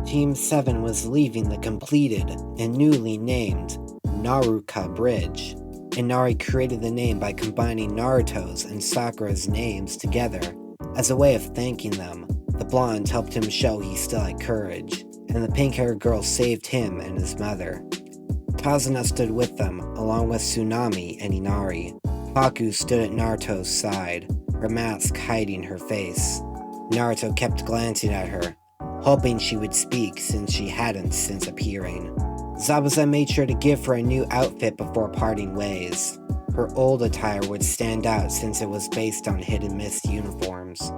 Team 7 was leaving the completed and newly named Naruto Bridge. Inari created the name by combining Naruto's and Sakura's names together. As a way of thanking them, the blonde helped him show he still had courage, and the pink-haired girl saved him and his mother. Kazuna stood with them, along with Tsunami and Inari. Haku stood at Naruto's side, her mask hiding her face. Naruto kept glancing at her, hoping she would speak since she hadn't since appearing. Zabuza made sure to give her a new outfit before parting ways. Her old attire would stand out since it was based on Hidden Mist uniforms.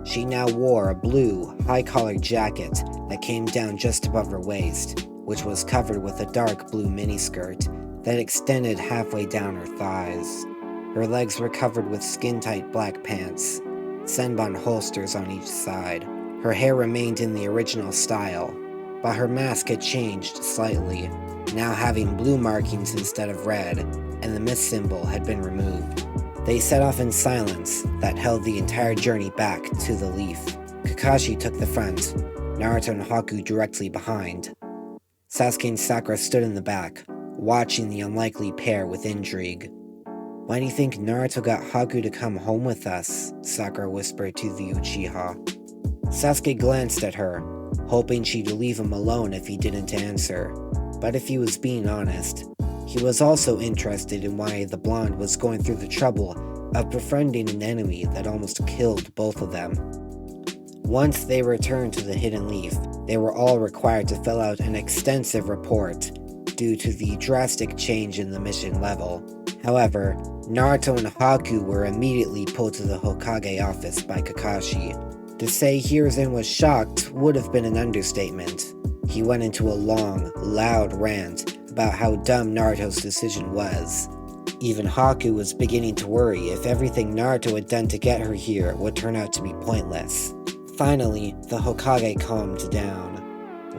She now wore a blue, high-collared jacket that came down just above her waist, which was covered with a dark blue miniskirt that extended halfway down her thighs. Her legs were covered with skin-tight black pants, senbon holsters on each side. Her hair remained in the original style, but her mask had changed slightly, now having blue markings instead of red, and the mist symbol had been removed. They set off in silence that held the entire journey back to the leaf. Kakashi took the front, Naruto and Haku directly behind. Sasuke and Sakura stood in the back, watching the unlikely pair with intrigue. "Why do you think Naruto got Haku to come home with us?" Sakura whispered to the Uchiha. Sasuke glanced at her, hoping she'd leave him alone if he didn't answer. But if he was being honest, he was also interested in why the blonde was going through the trouble of befriending an enemy that almost killed both of them. Once they returned to the Hidden Leaf, they were all required to fill out an extensive report due to the drastic change in the mission level. However, Naruto and Haku were immediately pulled to the Hokage office by Kakashi. To say Hiruzen was shocked would have been an understatement. He went into a long, loud rant about how dumb Naruto's decision was. Even Haku was beginning to worry if everything Naruto had done to get her here would turn out to be pointless. Finally, the Hokage calmed down,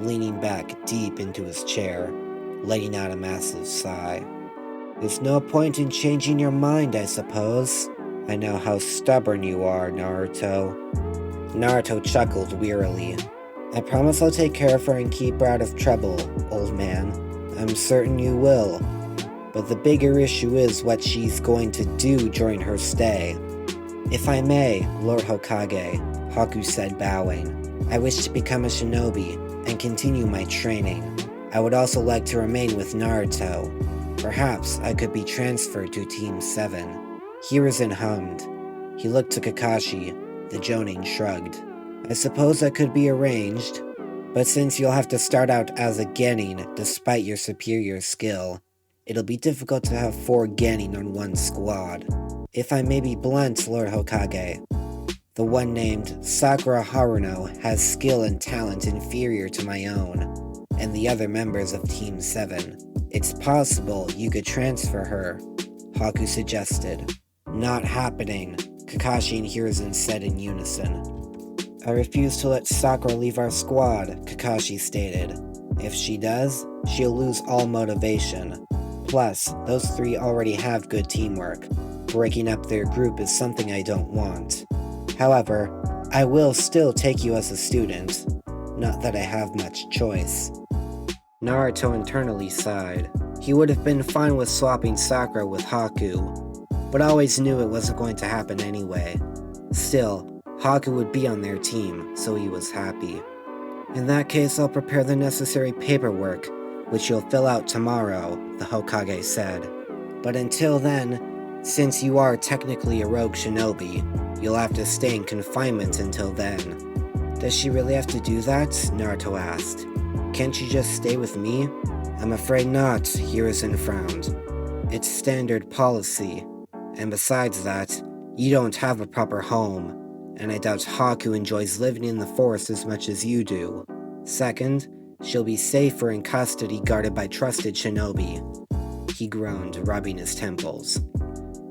leaning back deep into his chair, letting out a massive sigh. "There's no point in changing your mind, I suppose. I know how stubborn you are, Naruto." Naruto chuckled wearily. "I promise I'll take care of her and keep her out of trouble, old man. I'm certain you will. But the bigger issue is what she's going to do during her stay." "If I may, Lord Hokage," Haku said, bowing. "I wish to become a shinobi and continue my training. I would also like to remain with Naruto. Perhaps I could be transferred to Team 7. Hiruzen hummed. He looked to Kakashi. The Jonin shrugged. "I suppose that could be arranged, but since you'll have to start out as a genin despite your superior skill, it'll be difficult to have 4 genin on one squad. If I may be blunt, Lord Hokage, the one named Sakura Haruno has skill and talent inferior to my own, and the other members of Team 7. It's possible you could transfer her," Haku suggested. "Not happening," Kakashi and Hiruzen said in unison. "I refuse to let Sakura leave our squad," Kakashi stated. "If she does, she'll lose all motivation. Plus, those 3 already have good teamwork. Breaking up their group is something I don't want. However, I will still take you as a student. Not that I have much choice." Naruto internally sighed. He would have been fine with swapping Sakura with Haku, but always knew it wasn't going to happen anyway. Still, Haku would be on their team, so he was happy. "In that case, I'll prepare the necessary paperwork, which you'll fill out tomorrow," the Hokage said. "But until then, since you are technically a rogue shinobi, you'll have to stay in confinement until then." "Does she really have to do that?" Naruto asked. "Can't she just stay with me?" "I'm afraid not," Hiruzen frowned. "It's standard policy. And besides that, you don't have a proper home, and I doubt Haku enjoys living in the forest as much as you do. Second, she'll be safer in custody guarded by trusted shinobi." He groaned, rubbing his temples.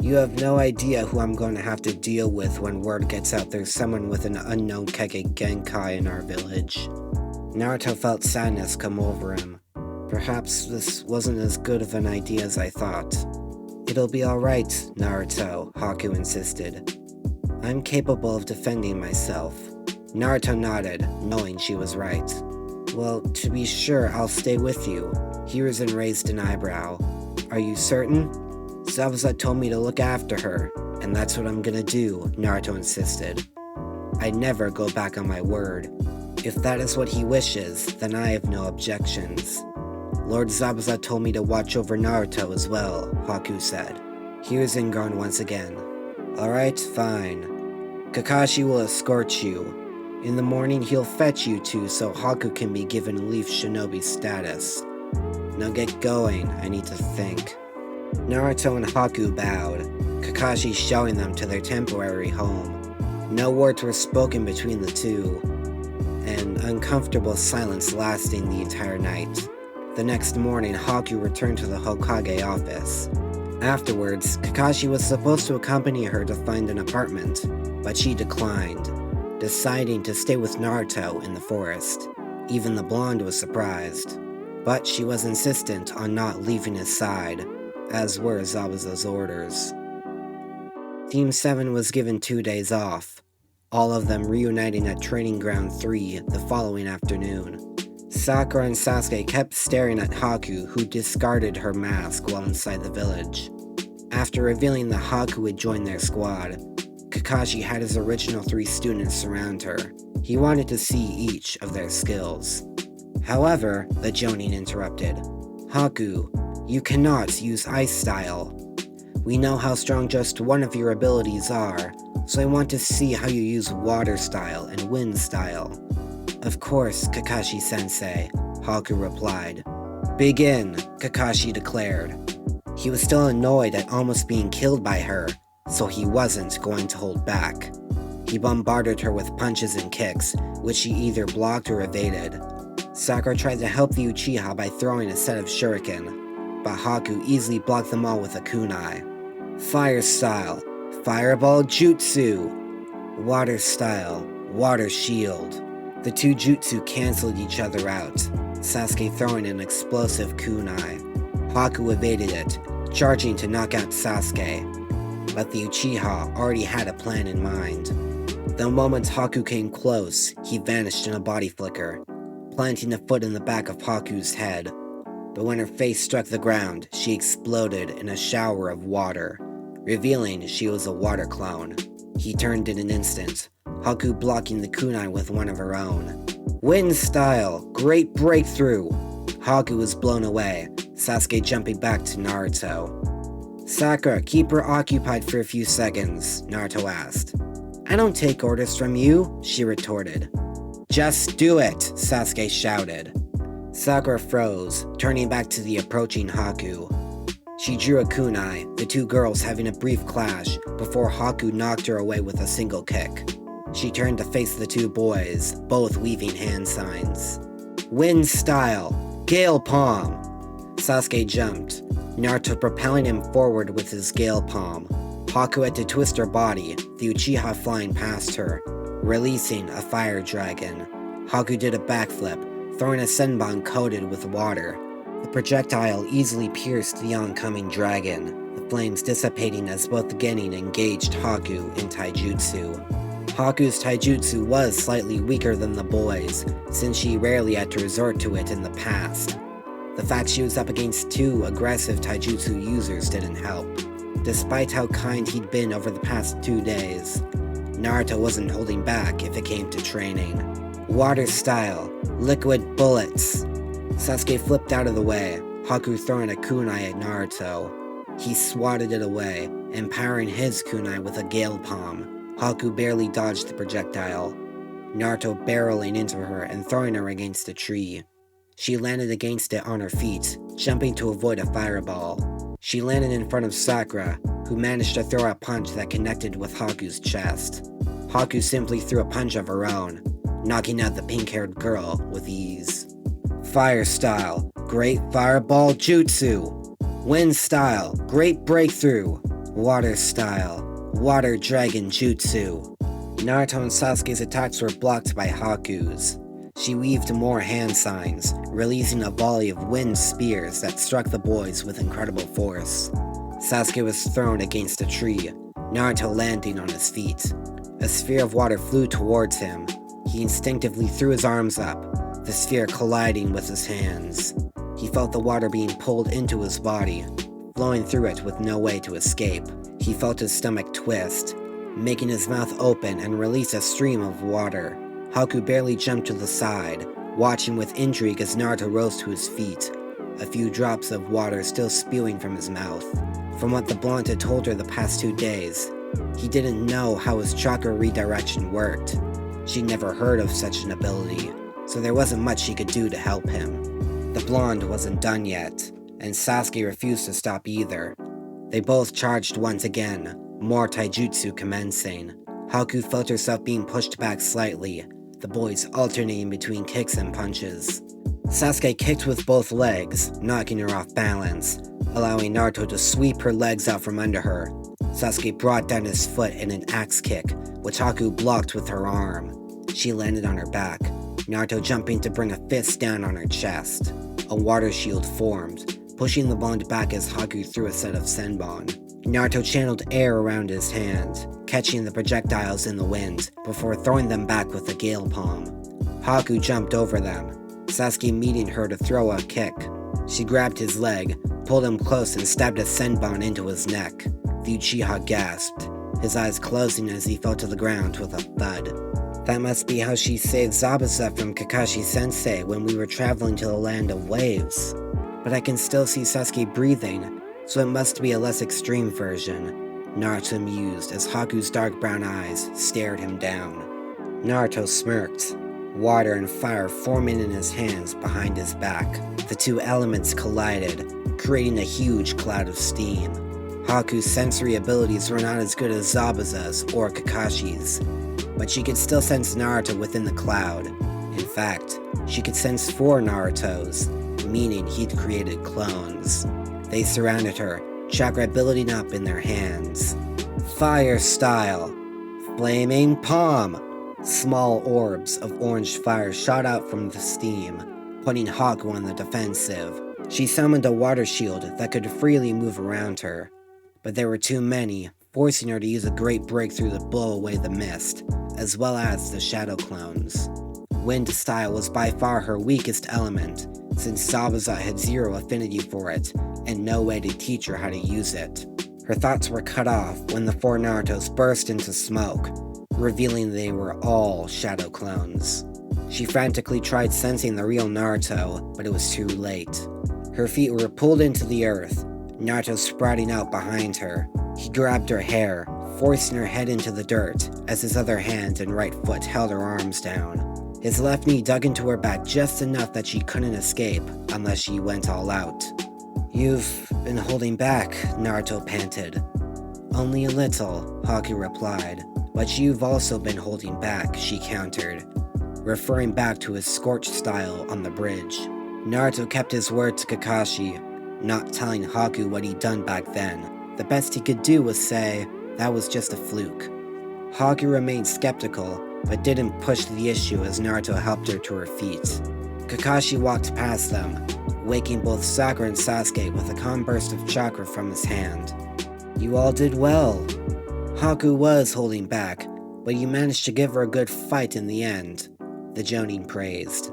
"You have no idea who I'm going to have to deal with when word gets out there's someone with an unknown Kage Genkai in our village." Naruto felt sadness come over him. Perhaps this wasn't as good of an idea as I thought. "It'll be alright, Naruto," Haku insisted. "I'm capable of defending myself." Naruto nodded, knowing she was right. Well, to be sure, I'll stay with you. Hiruzen raised an eyebrow. Are you certain? Zabuza told me to look after her, and that's what I'm gonna do, Naruto insisted. I never go back on my word. If that is what he wishes, then I have no objections. Lord Zabuza told me to watch over Naruto as well, Haku said. Hiruzen groaned once again. Alright, fine. Kakashi will escort you. In the morning he'll fetch you two so Haku can be given Leaf Shinobi status. Now get going, I need to think. Naruto and Haku bowed, Kakashi showing them to their temporary home. No words were spoken between the two, an uncomfortable silence lasting the entire night. The next morning, Haku returned to the Hokage office. Afterwards, Kakashi was supposed to accompany her to find an apartment, but she declined, deciding to stay with Naruto in the forest. Even the blonde was surprised, but she was insistent on not leaving his side, as were Zabuza's orders. Team 7 was given 2 days off, all of them reuniting at Training Ground 3 the following afternoon. Sakura and Sasuke kept staring at Haku, who discarded her mask while inside the village. After revealing that Haku had joined their squad, Kakashi had his original 3 students surround her. He wanted to see each of their skills. However, the Jonin interrupted. Haku, you cannot use Ice Style. We know how strong just one of your abilities are, so I want to see how you use Water Style and Wind Style. Of course, Kakashi-sensei, Haku replied. Begin, Kakashi declared. He was still annoyed at almost being killed by her, so he wasn't going to hold back. He bombarded her with punches and kicks, which she either blocked or evaded. Sakura tried to help the Uchiha by throwing a set of shuriken, but Haku easily blocked them all with a kunai. Fire Style, Fireball Jutsu, Water Style, Water Shield. The 2 jutsu cancelled each other out, Sasuke throwing an explosive kunai. Haku evaded it, charging to knock out Sasuke, but the Uchiha already had a plan in mind. The moment Haku came close, he vanished in a body flicker, planting a foot in the back of Haku's head. But when her face struck the ground, she exploded in a shower of water, revealing she was a water clone. He turned in an instant, Haku blocking the kunai with one of her own. Wind Style, Great Breakthrough! Haku was blown away, Sasuke jumping back to Naruto. Sakura, keep her occupied for a few seconds, Naruto asked. I don't take orders from you, she retorted. Just do it, Sasuke shouted. Sakura froze, turning back to the approaching Haku. She drew a kunai, the 2 girls having a brief clash before Haku knocked her away with a single kick. She turned to face the 2 boys, both weaving hand signs. Wind Style, Gale Palm! Sasuke jumped, Naruto propelling him forward with his Gale Palm. Haku had to twist her body, the Uchiha flying past her, releasing a fire dragon. Haku did a backflip, throwing a senbon coated with water. The projectile easily pierced the oncoming dragon, the flames dissipating as both Genin engaged Haku in taijutsu. Haku's taijutsu was slightly weaker than the boys', since she rarely had to resort to it in the past. The fact she was up against 2 aggressive taijutsu users didn't help. Despite how kind he'd been over the past 2 days, Naruto wasn't holding back if it came to training. Water Style, Liquid Bullets. Sasuke flipped out of the way, Haku throwing a kunai at Naruto. He swatted it away, empowering his kunai with a Gale Palm. Haku barely dodged the projectile, Naruto barreling into her and throwing her against a tree. She landed against it on her feet, jumping to avoid a fireball. She landed in front of Sakura, who managed to throw a punch that connected with Haku's chest. Haku simply threw a punch of her own, knocking out the pink-haired girl with ease. Fire Style, Great Fireball Jutsu. Wind Style, Great Breakthrough. Water Style, Water Dragon Jutsu. Naruto and Sasuke's attacks were blocked by Haku's. She weaved more hand signs, releasing a volley of wind spears that struck the boys with incredible force. Sasuke was thrown against a tree, Naruto landing on his feet. A sphere of water flew towards him. He instinctively threw his arms up, the sphere colliding with his hands. He felt the water being pulled into his body, flowing through it with no way to escape. He felt his stomach twist, making his mouth open and release a stream of water. Haku barely jumped to the side, watching with intrigue as Naruto rose to his feet, a few drops of water still spewing from his mouth. From what the blonde had told her the past 2 days, he didn't know how his chakra redirection worked. She'd never heard of such an ability, so there wasn't much she could do to help him. The blonde wasn't done yet, and Sasuke refused to stop either. They both charged once again, more taijutsu commencing. Haku felt herself being pushed back slightly, the boys alternating between kicks and punches. Sasuke kicked with both legs, knocking her off balance, allowing Naruto to sweep her legs out from under her. Sasuke brought down his foot in an axe kick, which Haku blocked with her arm. She landed on her back, Naruto jumping to bring a fist down on her chest. A water shield formed, pushing the blonde back as Haku threw a set of senbon. Naruto channeled air around his hand, catching the projectiles in the wind before throwing them back with a gale palm. Haku jumped over them, Sasuke meeting her to throw a kick. She grabbed his leg, pulled him close and stabbed a senbon into his neck. The Uchiha gasped, his eyes closing as he fell to the ground with a thud. That must be how she saved Zabuza from Kakashi-sensei when we were traveling to the land of waves. But I can still see Sasuke breathing, so it must be a less extreme version, Naruto mused as Haku's dark brown eyes stared him down. Naruto smirked, water and fire forming in his hands behind his back. The two elements collided, creating a huge cloud of steam. Haku's sensory abilities were not as good as Zabuza's or Kakashi's, but she could still sense Naruto within the cloud. In fact, she could sense 4 Narutos, meaning he'd created clones. They surrounded her, chakra building up in their hands. Fire style. Flaming palm. Small orbs of orange fire shot out from the steam, putting Haku on the defensive. She summoned a water shield that could freely move around her, but there were too many, forcing her to use a great breakthrough to blow away the mist, as well as the shadow clones. Wind style was by far her weakest element, since Zabuza had zero affinity for it, and no way to teach her how to use it. Her thoughts were cut off when the 4 Narutos burst into smoke, revealing they were all shadow clones. She frantically tried sensing the real Naruto, but it was too late. Her feet were pulled into the earth, Naruto sprouting out behind her. He grabbed her hair, forcing her head into the dirt, as his other hand and right foot held her arms down. His left knee dug into her back just enough that she couldn't escape, unless she went all out. "You've been holding back," Naruto panted. "Only a little," Haku replied. "But you've also been holding back," she countered, referring back to his scorched style on the bridge. Naruto kept his word to Kakashi, not telling Haku what he'd done back then. The best he could do was say, that was just a fluke. Haku remained skeptical, but didn't push the issue as Naruto helped her to her feet. Kakashi walked past them, waking both Sakura and Sasuke with a calm burst of chakra from his hand. "You all did well. Haku was holding back, but you managed to give her a good fight in the end," the Jonin praised.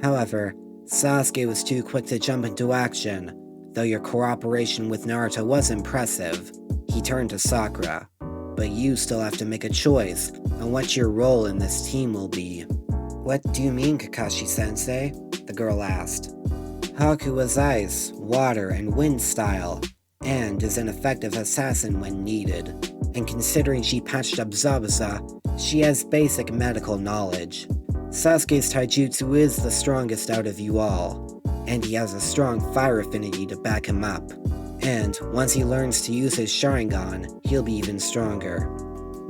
"However, Sasuke was too quick to jump into action, though your cooperation with Naruto was impressive." He turned to Sakura. "But you still have to make a choice on what your role in this team will be." "What do you mean, Kakashi-sensei?" the girl asked. "Haku was ice, water, and wind style, and is an effective assassin when needed. And considering she patched up Zabuza, she has basic medical knowledge. Sasuke's taijutsu is the strongest out of you all, and he has a strong fire affinity to back him up. And once he learns to use his Sharingan, he'll be even stronger.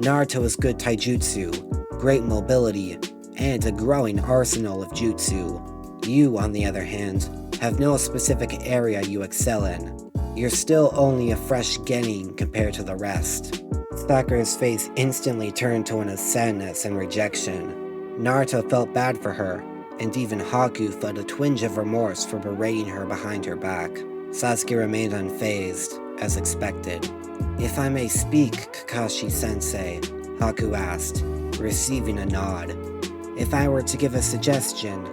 Naruto has good taijutsu, great mobility, and a growing arsenal of jutsu. You, on the other hand, have no specific area you excel in. You're still only a fresh genin compared to the rest." Sakura's face instantly turned to an of sadness and rejection. Naruto felt bad for her, and even Haku felt a twinge of remorse for berating her behind her back. Sasuke remained unfazed, as expected. "If I may speak, Kakashi-sensei," Haku asked, receiving a nod. "If I were to give a suggestion,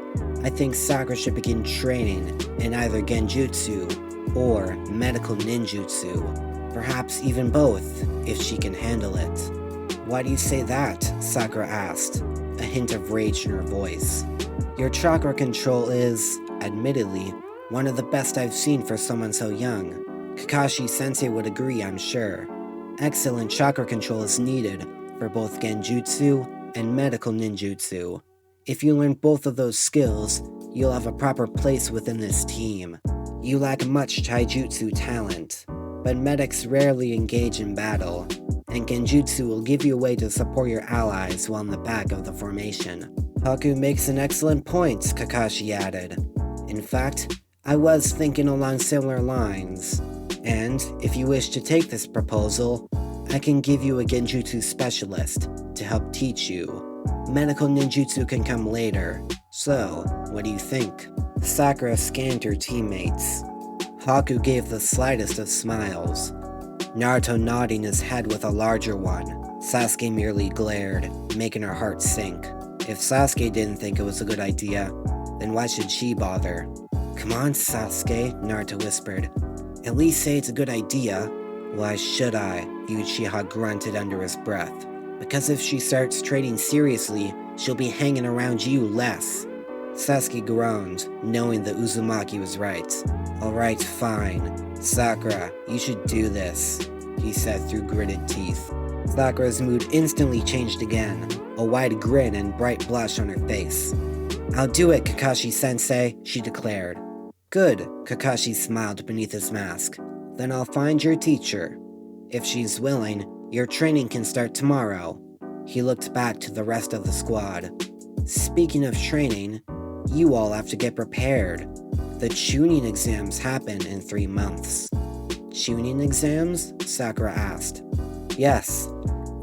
I think Sakura should begin training in either genjutsu or medical ninjutsu, perhaps even both, if she can handle it. Why do you say that? Sakura asked, a hint of rage in her voice. Your chakra control is, admittedly, one of the best I've seen for someone so young. Kakashi-sensei would agree, I'm sure. Excellent chakra control is needed for both genjutsu and medical ninjutsu. If you learn both of those skills, you'll have a proper place within this team. You lack much taijutsu talent, but medics rarely engage in battle, and genjutsu will give you a way to support your allies while in the back of the formation. Haku makes an excellent point, Kakashi added. In fact, I was thinking along similar lines. And, if you wish to take this proposal, I can give you a genjutsu specialist to help teach you. Medical ninjutsu can come later. So, what do you think? Sakura scanned her teammates. Haku gave the slightest of smiles, Naruto nodding his head with a larger one. Sasuke merely glared, making her heart sink. If Sasuke didn't think it was a good idea, then why should she bother? Come on, Sasuke, Naruto whispered. At least say it's a good idea. Why should I? Uchiha grunted under his breath. Because if she starts training seriously, she'll be hanging around you less. Sasuke groaned, knowing that Uzumaki was right. Alright, fine. Sakura, you should do this, he said through gritted teeth. Sakura's mood instantly changed again, a wide grin and bright blush on her face. I'll do it, Kakashi-sensei, she declared. Good, Kakashi smiled beneath his mask. Then I'll find your teacher. If she's willing, your training can start tomorrow. He looked back to the rest of the squad. Speaking of training, you all have to get prepared. The Chunin exams happen in 3 months. Chunin exams? Sakura asked. Yes,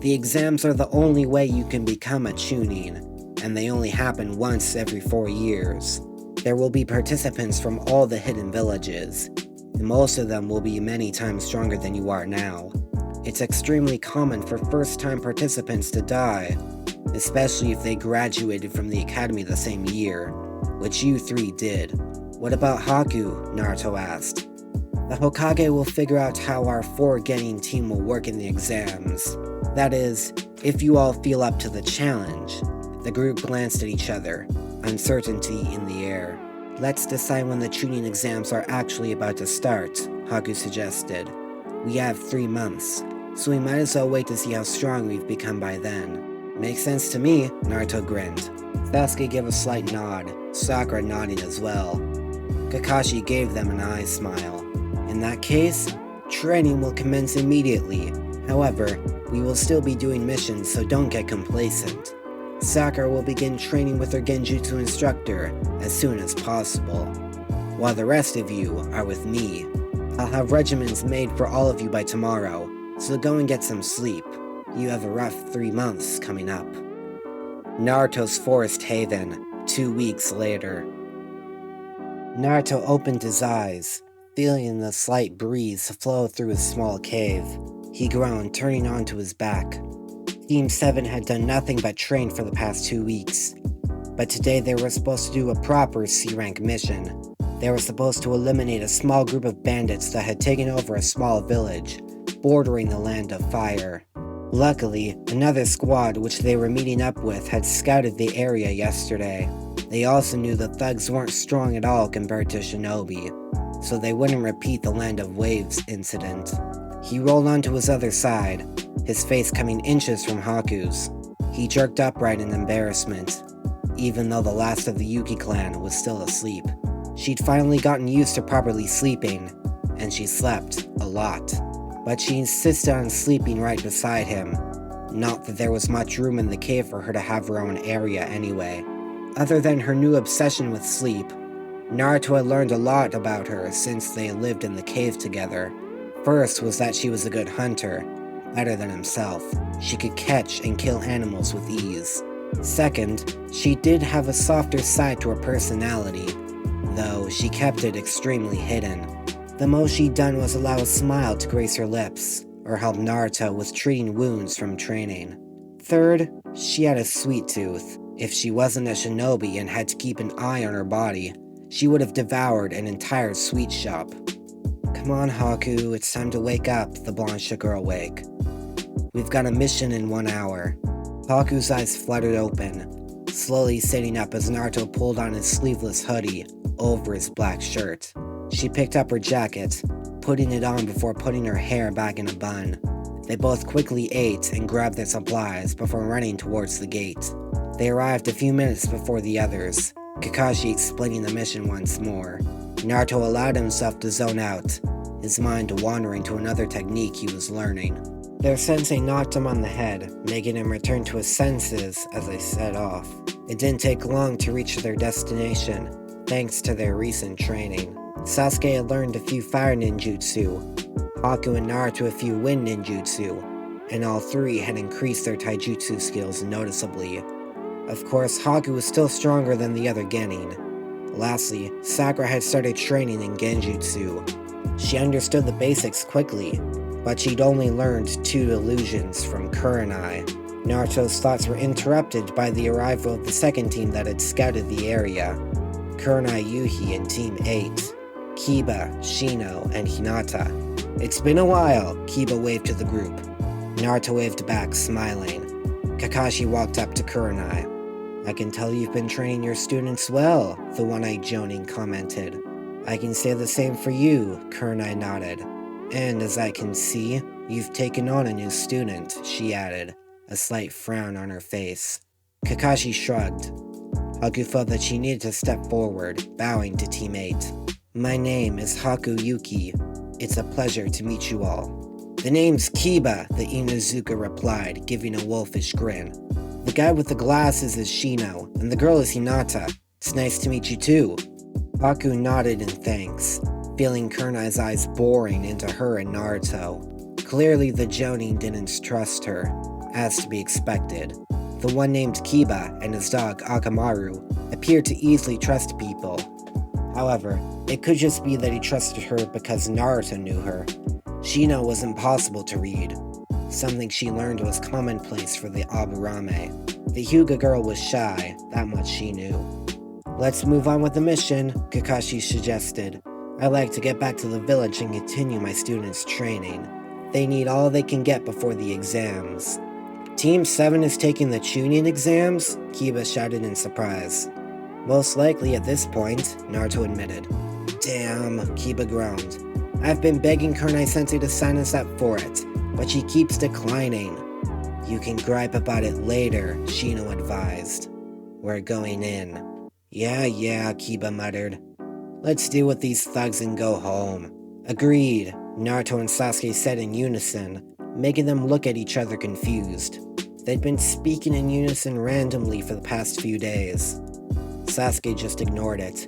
the exams are the only way you can become a Chunin, and they only happen once every 4 years. There will be participants from all the hidden villages, and most of them will be many times stronger than you are now. It's extremely common for first-time participants to die, especially if they graduated from the academy the same year, which you 3 did. What about Haku? Naruto asked. The Hokage will figure out how our 4 Genin team will work in the exams. That is, if you all feel up to the challenge. The group glanced at each other, uncertainty in the air. Let's decide when the Chunin exams are actually about to start, Haku suggested. We have 3 months, so we might as well wait to see how strong we've become by then. Makes sense to me, Naruto grinned. Sasuke gave a slight nod, Sakura nodding as well. Kakashi gave them an eye smile. In that case, training will commence immediately. However, we will still be doing missions, so don't get complacent. Sakura will begin training with her genjutsu instructor as soon as possible, while the rest of you are with me. I'll have regimens made for all of you by tomorrow, so go and get some sleep. You have a rough 3 months coming up. Naruto's Forest Haven, 2 weeks later. Naruto opened his eyes, feeling the slight breeze flow through his small cave. He groaned, turning onto his back. Team 7 had done nothing but train for the past 2 weeks, but today they were supposed to do a proper C-rank mission. They were supposed to eliminate a small group of bandits that had taken over a small village, bordering the Land of Fire. Luckily, another squad which they were meeting up with had scouted the area yesterday. They also knew the thugs weren't strong at all compared to shinobi, so they wouldn't repeat the Land of Waves incident. He rolled onto his other side, his face coming inches from Haku's. He jerked upright in embarrassment, even though the last of the Yuki clan was still asleep. She'd finally gotten used to properly sleeping, and she slept a lot. But she insisted on sleeping right beside him. Not that there was much room in the cave for her to have her own area anyway. Other than her new obsession with sleep, Naruto had learned a lot about her since they lived in the cave together. First was that she was a good hunter, better than himself. She could catch and kill animals with ease. Second, she did have a softer side to her personality, though she kept it extremely hidden. The most she'd done was allow a smile to grace her lips, or help Naruto with treating wounds from training. Third, she had a sweet tooth. If she wasn't a shinobi and had to keep an eye on her body, she would have devoured an entire sweet shop. Come on, Haku, it's time to wake up, the blonde shook her awake. We've got a mission in 1 hour. Haku's eyes fluttered open, slowly sitting up as Naruto pulled on his sleeveless hoodie over his black shirt. She picked up her jacket, putting it on before putting her hair back in a bun. They both quickly ate and grabbed their supplies before running towards the gate. They arrived a few minutes before the others, Kakashi explaining the mission once more. Naruto allowed himself to zone out, his mind wandering to another technique he was learning. Their sensei knocked him on the head, making him return to his senses as they set off. It didn't take long to reach their destination, thanks to their recent training. Sasuke had learned a few fire ninjutsu, Haku and Naruto a few wind ninjutsu, and all three had increased their taijutsu skills noticeably. Of course, Haku was still stronger than the other genin. Lastly, Sakura had started training in genjutsu. She understood the basics quickly, but she'd only learned 2 illusions from Kurenai. Naruto's thoughts were interrupted by the arrival of the second team that had scouted the area. Kurenai Yuhi and Team 8, Kiba, Shino, and Hinata. It's been a while, Kiba waved to the group. Naruto waved back, smiling. Kakashi walked up to Kurenai. I can tell you've been training your students well, the one-eyed Jonin commented. I can say the same for you, Kurenai nodded. And as I can see, you've taken on a new student, she added, a slight frown on her face. Kakashi shrugged. Haku felt that she needed to step forward, bowing to Team 8. My name is Haku Yuki. It's a pleasure to meet you all. The name's Kiba, the Inuzuka replied, giving a wolfish grin. The guy with the glasses is Shino, and the girl is Hinata. It's nice to meet you too. Haku nodded in thanks, feeling Kurenai's eyes boring into her and Naruto. Clearly the Jonin didn't trust her, as to be expected. The one named Kiba and his dog Akamaru appeared to easily trust people. However, it could just be that he trusted her because Naruto knew her. Shino was impossible to read. Something she learned was commonplace for the Aburame. The Hyuga girl was shy, that much she knew. Let's move on with the mission, Kakashi suggested. I'd like to get back to the village and continue my students' training. They need all they can get before the exams. Team 7 is taking the Chunin exams? Kiba shouted in surprise. Most likely at this point, Naruto admitted. Damn, Kiba groaned. I've been begging Kurenai-sensei to sign us up for it, but she keeps declining. You can gripe about it later, Shino advised. We're going in. Yeah, Kiba muttered. Let's deal with these thugs and go home. Agreed, Naruto and Sasuke said in unison, making them look at each other confused. They'd been speaking in unison randomly for the past few days. Sasuke just ignored it.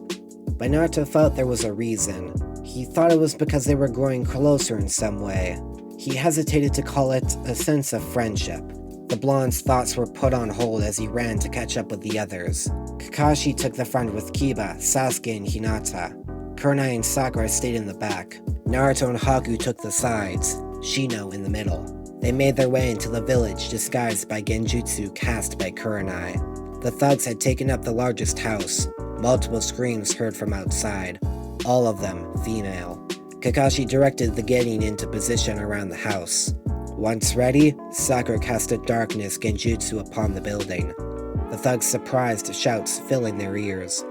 But Naruto felt there was a reason. He thought it was because they were growing closer in some way. He hesitated to call it a sense of friendship. The blonde's thoughts were put on hold as he ran to catch up with the others. Kakashi took the front with Kiba, Sasuke, and Hinata. Kurenai and Sakura stayed in the back. Naruto and Haku took the sides, Shino in the middle. They made their way into the village disguised by genjutsu cast by Kurenai. The thugs had taken up the largest house. Multiple screams heard from outside, all of them female. Kakashi directed the getting into position around the house. Once ready, Sakura casted darkness genjutsu upon the building. The thugs' surprised shouts filling their ears.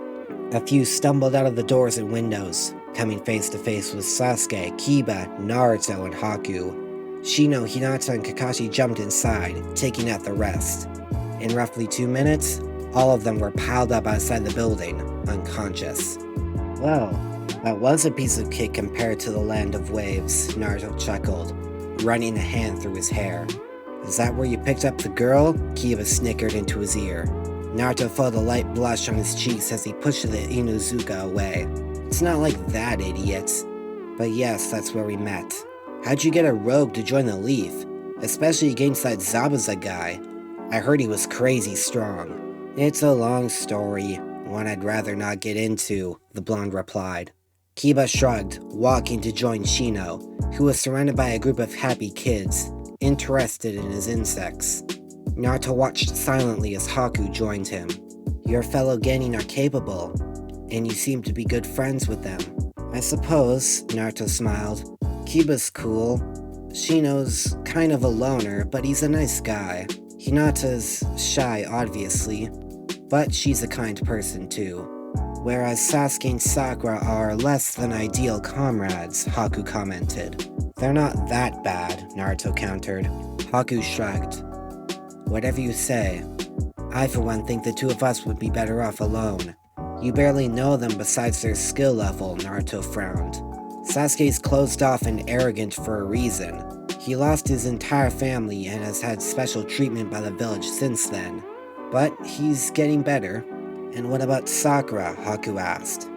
A few stumbled out of the doors and windows, coming face to face with Sasuke, Kiba, Naruto, and Haku. Shino, Hinata, and Kakashi jumped inside, taking out the rest. In roughly 2 minutes, all of them were piled up outside the building, unconscious. Well, that was a piece of cake compared to the land of waves, Naruto chuckled, running a hand through his hair. Is that where you picked up the girl? Kiba snickered into his ear. Naruto felt a light blush on his cheeks as he pushed the Inuzuka away. It's not like that, idiot. But yes, that's where we met. How'd you get a rogue to join the Leaf? Especially against that Zabuza guy. I heard he was crazy strong. It's a long story, one I'd rather not get into, the blonde replied. Kiba shrugged, walking to join Shino, who was surrounded by a group of happy kids, interested in his insects. Naruto watched silently as Haku joined him. Your fellow Genin are capable, and you seem to be good friends with them. I suppose, Naruto smiled. Kiba's cool. Shino's kind of a loner, but he's a nice guy. Hinata's shy, obviously, but she's a kind person too. Whereas Sasuke and Sakura are less than ideal comrades, Haku commented. They're not that bad, Naruto countered. Haku shrugged. Whatever you say. I for one think the two of us would be better off alone. You barely know them besides their skill level, Naruto frowned. Sasuke's closed off and arrogant for a reason. He lost his entire family and has had special treatment by the village since then. But he's getting better. And what about Sakura? Haku asked.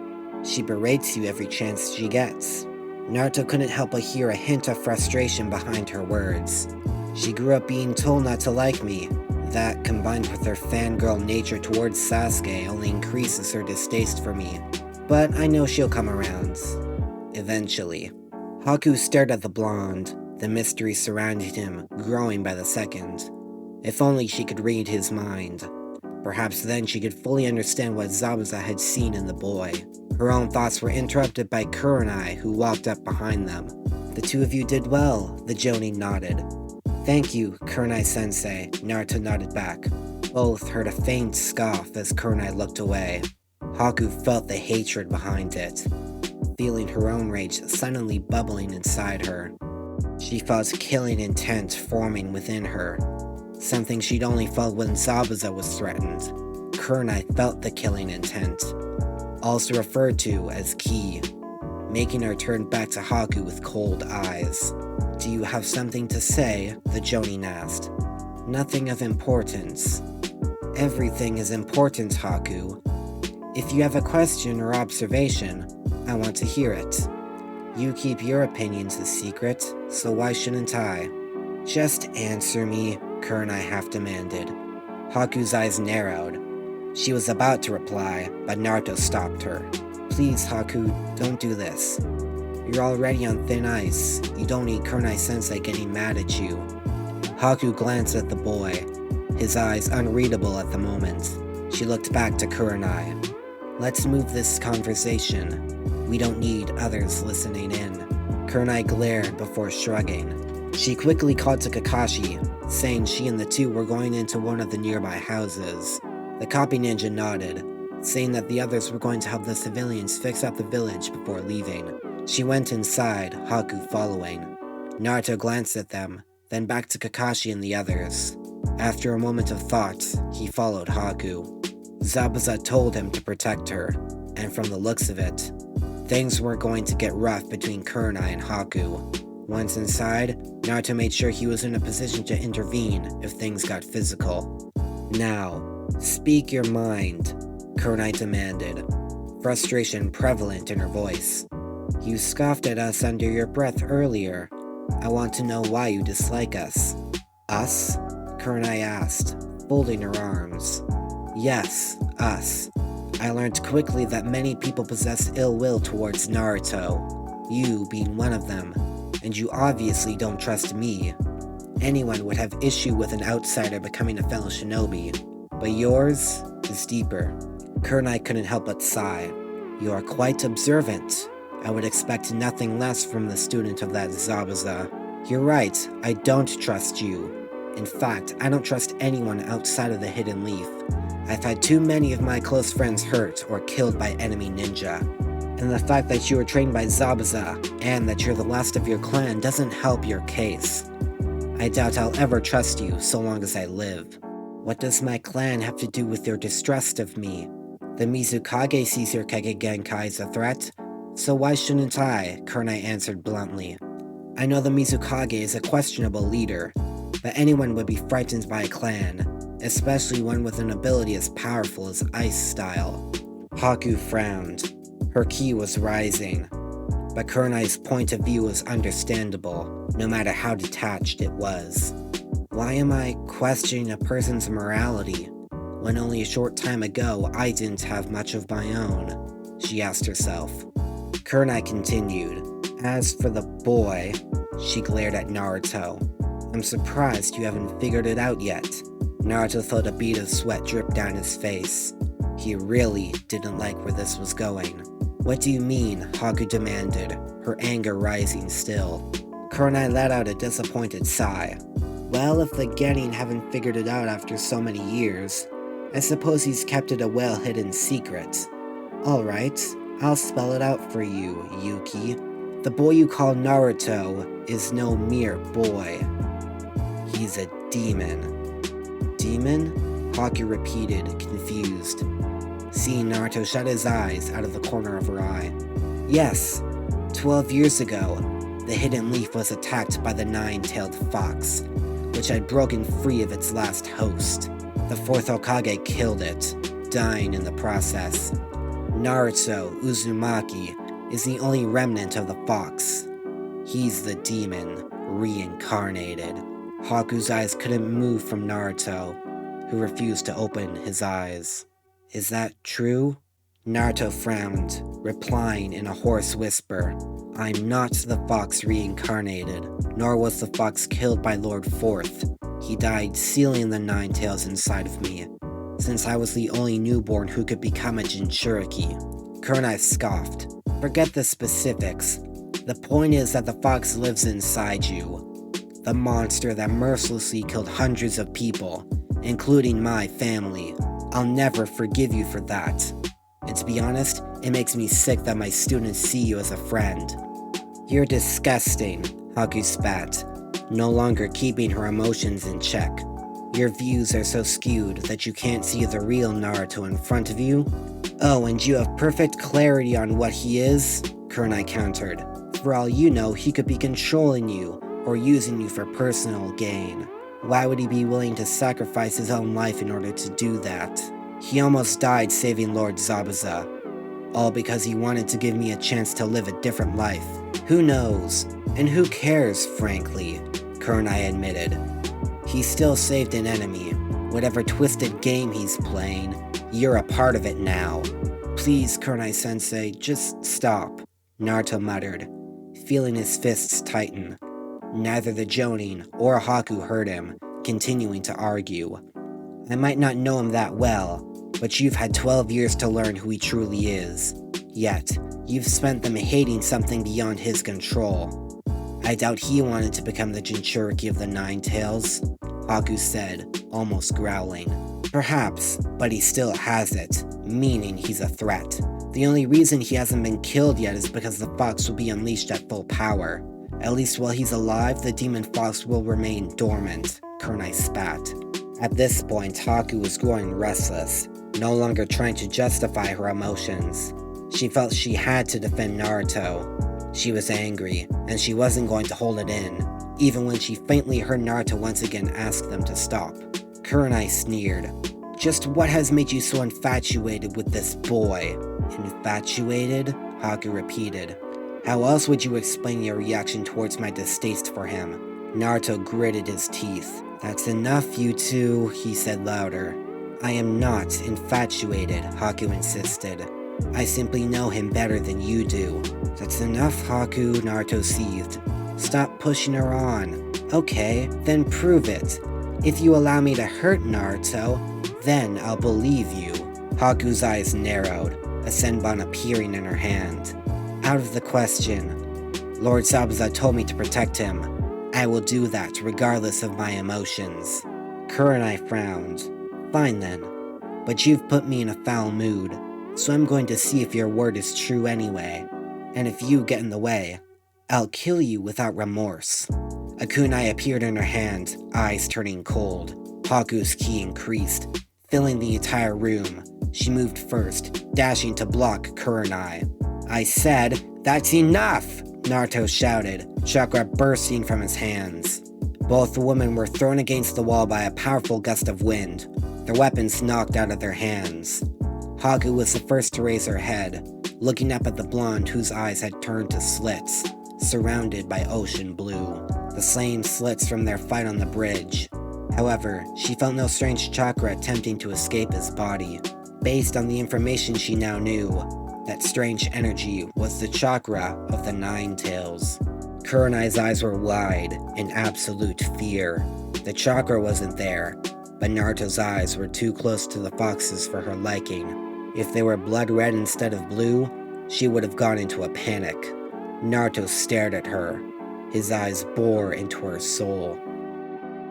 She berates you every chance she gets. Naruto couldn't help but hear a hint of frustration behind her words. She grew up being told not to like me. That, combined with her fangirl nature towards Sasuke, only increases her distaste for me. But I know she'll come around. Eventually. Haku stared at the blonde, the mystery surrounding him growing by the second. If only she could read his mind. Perhaps then she could fully understand what Zabuza had seen in the boy. Her own thoughts were interrupted by Kurenai, who walked up behind them. The two of you did well, the Jonin nodded. Thank you, Kurenai-sensei, Naruto nodded back. Both heard a faint scoff as Kurenai looked away. Haku felt the hatred behind it, feeling her own rage suddenly bubbling inside her. She felt killing intent forming within her, something she'd only felt when Zabuza was threatened. Kurenai felt the killing intent, also referred to as ki, making her turn back to Haku with cold eyes. Do you have something to say? The Jonin asked. Nothing of importance. Everything is important, Haku. If you have a question or observation, I want to hear it. You keep your opinions a secret, so why shouldn't I? Just answer me, Kurenai half demanded. Haku's eyes narrowed. She was about to reply, but Naruto stopped her. Please, Haku, don't do this. You're already on thin ice. You don't need Kurenai-sensei getting mad at you. Haku glanced at the boy, his eyes unreadable at the moment. She looked back to Kurenai. Let's move this conversation. We don't need others listening in. Kurenai glared before shrugging. She quickly called to Kakashi, saying she and the two were going into one of the nearby houses. The copy ninja nodded, saying that the others were going to help the civilians fix up the village before leaving. She went inside, Haku following. Naruto glanced at them, then back to Kakashi and the others. After a moment of thought, he followed Haku. Zabuza told him to protect her, and from the looks of it, things weren't going to get rough between Kurenai and Haku. Once inside, Naruto made sure he was in a position to intervene if things got physical. Now, speak your mind, Kurenai demanded, frustration prevalent in her voice. You scoffed at us under your breath earlier. I want to know why you dislike us. Us? Kurenai asked, folding her arms. Yes, us. I learned quickly that many people possess ill will towards Naruto, you being one of them, and you obviously don't trust me. Anyone would have issue with an outsider becoming a fellow shinobi, but yours is deeper. Kurenai couldn't help but sigh. You are quite observant. I would expect nothing less from the student of that Zabuza. You're right, I don't trust you. In fact, I don't trust anyone outside of the Hidden Leaf. I've had too many of my close friends hurt or killed by enemy ninja. And the fact that you were trained by Zabuza, and that you're the last of your clan doesn't help your case. I doubt I'll ever trust you so long as I live. What does my clan have to do with your distrust of me? The Mizukage sees your Kage Genkai as a threat, so why shouldn't I? Kurenai answered bluntly. I know the Mizukage is a questionable leader, but anyone would be frightened by a clan, especially one with an ability as powerful as Ice Style. Haku frowned. Her ki was rising, but Kurenai's point of view was understandable, no matter how detached it was. Why am I questioning a person's morality, when only a short time ago I didn't have much of my own? She asked herself. Kurenai continued. As for the boy, she glared at Naruto. I'm surprised you haven't figured it out yet. Naruto felt a bead of sweat drip down his face. He really didn't like where this was going. What do you mean? Haku demanded, her anger rising still. Kurenai let out a disappointed sigh. Well, if the Genin haven't figured it out after so many years, I suppose he's kept it a well-hidden secret. Alright, I'll spell it out for you, Yuki. The boy you call Naruto is no mere boy. He's a demon. Demon? Haku repeated, confused. Seeing Naruto shut his eyes out of the corner of her eye. Yes, 12 years ago, the hidden leaf was attacked by the nine-tailed fox, which had broken free of its last host. The fourth Hokage killed it, dying in the process. Naruto Uzumaki is the only remnant of the fox. He's the demon, reincarnated. Haku's eyes couldn't move from Naruto, who refused to open his eyes. Is that true? Naruto frowned, replying in a hoarse whisper. I'm not the fox reincarnated, nor was the fox killed by Lord Fourth. He died sealing the nine tails inside of me, since I was the only newborn who could become a Jinchuriki. Kurenai scoffed. Forget the specifics. The point is that the fox lives inside you. The monster that mercilessly killed hundreds of people, including my family. I'll never forgive you for that. And to be honest, it makes me sick that my students see you as a friend. You're disgusting, Haku spat, no longer keeping her emotions in check. Your views are so skewed that you can't see the real Naruto in front of you. Oh, and you have perfect clarity on what he is, Kurenai countered. For all you know, he could be controlling you, or using you for personal gain. Why would he be willing to sacrifice his own life in order to do that? He almost died saving Lord Zabuza, all because he wanted to give me a chance to live a different life. Who knows? And who cares, frankly? Kurenai admitted. He still saved an enemy. Whatever twisted game he's playing, you're a part of it now. Please, Kurenai-sensei, just stop, Naruto muttered, feeling his fists tighten. Neither the Jonin or Haku heard him, continuing to argue. I might not know him that well, but you've had 12 years to learn who he truly is. Yet, you've spent them hating something beyond his control. I doubt he wanted to become the Jinchuriki of the Nine Tails, Haku said, almost growling. Perhaps, but he still has it, meaning he's a threat. The only reason he hasn't been killed yet is because the fox will be unleashed at full power. At least while he's alive, the demon fox will remain dormant, Kurenai spat. At this point, Haku was growing restless, no longer trying to justify her emotions. She felt she had to defend Naruto. She was angry, and she wasn't going to hold it in, even when she faintly heard Naruto once again ask them to stop. Kurenai sneered. Just what has made you so infatuated with this boy? Infatuated? Haku repeated. How else would you explain your reaction towards my distaste for him? Naruto gritted his teeth. That's enough, you two, he said louder. I am not infatuated, Haku insisted. I simply know him better than you do. That's enough, Haku, Naruto seethed. Stop pushing her on. Okay, then prove it. If you allow me to hurt Naruto, then I'll believe you. Haku's eyes narrowed, a senbon appearing in her hand. Out of the question. Lord Zabuza told me to protect him. I will do that regardless of my emotions. Kurenai frowned. Fine then. But you've put me in a foul mood, so I'm going to see if your word is true anyway. And if you get in the way, I'll kill you without remorse. A kunai appeared in her hand, eyes turning cold. Haku's ki increased, filling the entire room. She moved first, dashing to block Kurenai. I said, that's enough! Naruto shouted, chakra bursting from his hands. Both women were thrown against the wall by a powerful gust of wind, their weapons knocked out of their hands. Haku was the first to raise her head, looking up at the blonde whose eyes had turned to slits, surrounded by ocean blue, the same slits from their fight on the bridge. However, she felt no strange chakra attempting to escape his body. Based on the information she now knew, that strange energy was the chakra of the Nine Tails. Kurenai's eyes were wide in absolute fear. The chakra wasn't there, but Naruto's eyes were too close to the fox's for her liking. If they were blood red instead of blue, she would have gone into a panic. Naruto stared at her. His eyes bore into her soul.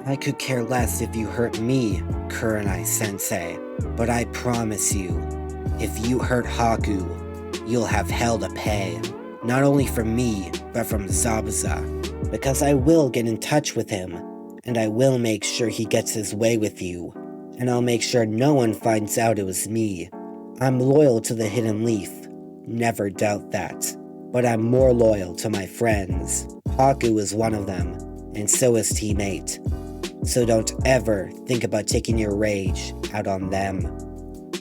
I could care less if you hurt me, Kurenai-sensei, but I promise you, if you hurt Haku, you'll have hell to pay. Not only from me, but from Zabuza. Because I will get in touch with him, and I will make sure he gets his way with you, and I'll make sure no one finds out it was me. I'm loyal to the Hidden Leaf, never doubt that, but I'm more loyal to my friends. Haku is one of them, and so is Team 8. So don't ever think about taking your rage out on them.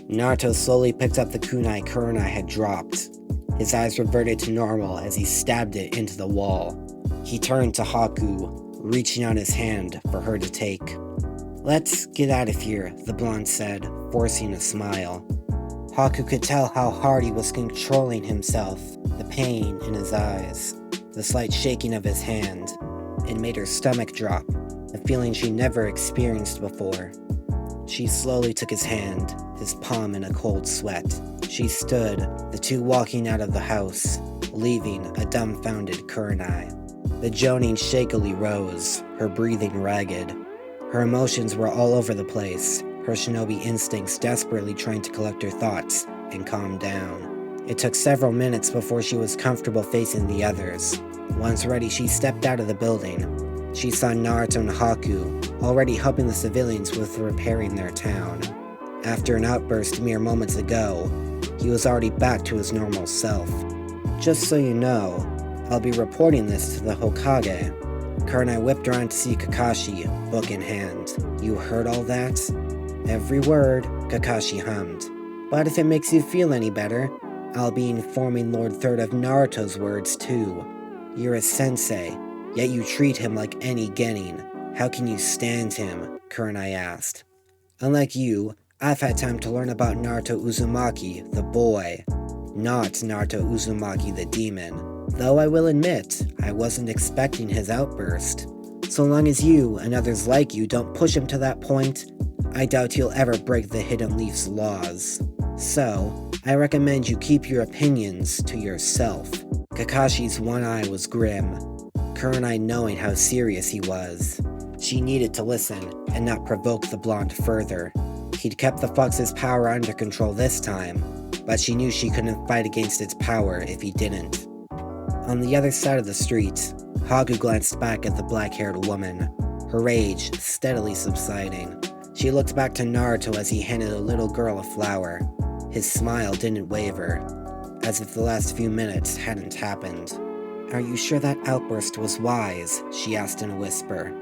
Naruto slowly picked up the kunai Kurenai had dropped. His eyes reverted to normal as he stabbed it into the wall. He turned to Haku, reaching out his hand for her to take. Let's get out of here, the blonde said, forcing a smile. Haku could tell how hard he was controlling himself, the pain in his eyes, the slight shaking of his hand. It made her stomach drop, a feeling she never experienced before. She slowly took his hand, his palm in a cold sweat. She stood, the two walking out of the house, leaving a dumbfounded Kurenai. The Jonin shakily rose, her breathing ragged. Her emotions were all over the place, her shinobi instincts desperately trying to collect her thoughts and calm down. It took several minutes before she was comfortable facing the others. Once ready, she stepped out of the building. She saw Naruto and Haku already helping the civilians with repairing their town. After an outburst mere moments ago, he was already back to his normal self. Just so you know, I'll be reporting this to the Hokage. Kurenai whipped around to see Kakashi, book in hand. You heard all that? Every word, Kakashi hummed. But if it makes you feel any better, I'll be informing Lord Third of Naruto's words too. You're a sensei, yet you treat him like any genin. How can you stand him? Kurenai asked. Unlike you, I've had time to learn about Naruto Uzumaki, the boy, not Naruto Uzumaki, the demon. Though I will admit, I wasn't expecting his outburst. So long as you and others like you don't push him to that point, I doubt he'll ever break the Hidden Leaf's laws. So, I recommend you keep your opinions to yourself. Kakashi's one eye was grim, Kurenai knowing how serious he was. She needed to listen and not provoke the blonde further. He'd kept the fox's power under control this time, but she knew she couldn't fight against its power if he didn't. On the other side of the street, Haku glanced back at the black-haired woman, her rage steadily subsiding. She looked back to Naruto as he handed a little girl a flower. His smile didn't waver, as if the last few minutes hadn't happened. Are you sure that outburst was wise? She asked in a whisper.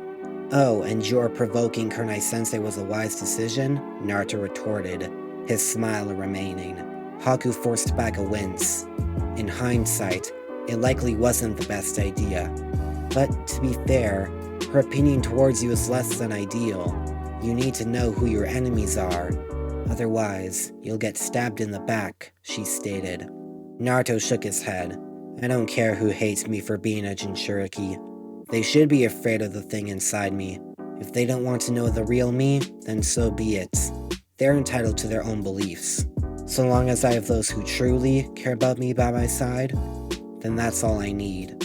Oh, and your provoking Kurenai-sensei was a wise decision? Naruto retorted, his smile remaining. Haku forced back a wince. In hindsight, it likely wasn't the best idea. But to be fair, her opinion towards you is less than ideal. You need to know who your enemies are. Otherwise, you'll get stabbed in the back, she stated. Naruto shook his head. I don't care who hates me for being a Jinchuriki. They should be afraid of the thing inside me. If they don't want to know the real me, then so be it. They're entitled to their own beliefs. So long as I have those who truly care about me by my side, then that's all I need.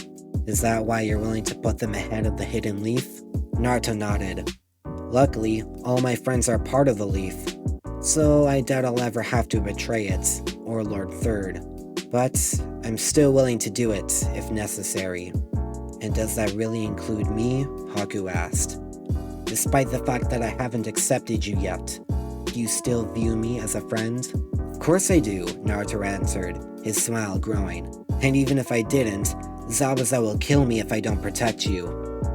Is that why you're willing to put them ahead of the Hidden Leaf? Naruto nodded. Luckily, all my friends are part of the Leaf, so I doubt I'll ever have to betray it, or Lord Third. But I'm still willing to do it, if necessary. And does that really include me? Haku asked. Despite the fact that I haven't accepted you yet, do you still view me as a friend? Of course I do, Naruto answered, his smile growing. And even if I didn't, Zabuza will kill me if I don't protect you.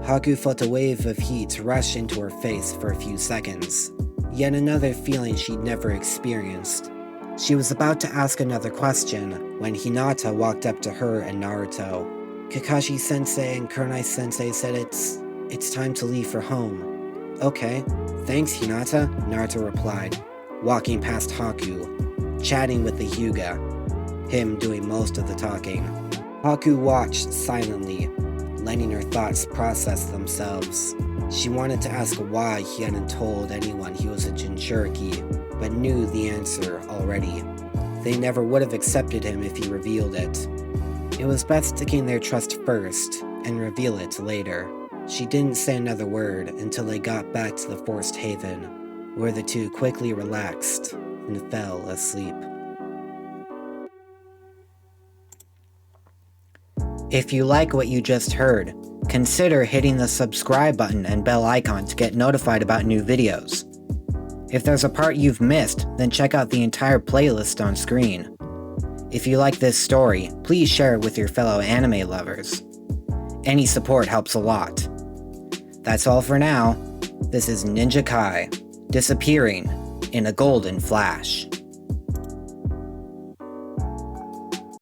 Haku felt a wave of heat rush into her face for a few seconds. Yet another feeling she'd never experienced. She was about to ask another question when Hinata walked up to her and Naruto. Kakashi-sensei and Kurenai-sensei said it's time to leave for home. Okay, thanks Hinata, Naruto replied, walking past Haku, chatting with the Hyuga, him doing most of the talking. Haku watched silently, letting her thoughts process themselves. She wanted to ask why he hadn't told anyone he was a Jinchuriki, but knew the answer already. They never would have accepted him if he revealed it. It was best to gain their trust first, and reveal it later. She didn't say another word until they got back to the forced haven, where the two quickly relaxed and fell asleep. If you like what you just heard, consider hitting the subscribe button and bell icon to get notified about new videos. If there's a part you've missed, then check out the entire playlist on screen. If you like this story, please share it with your fellow anime lovers. Any support helps a lot. That's all for now. This is Ninja Kai, disappearing in a golden flash.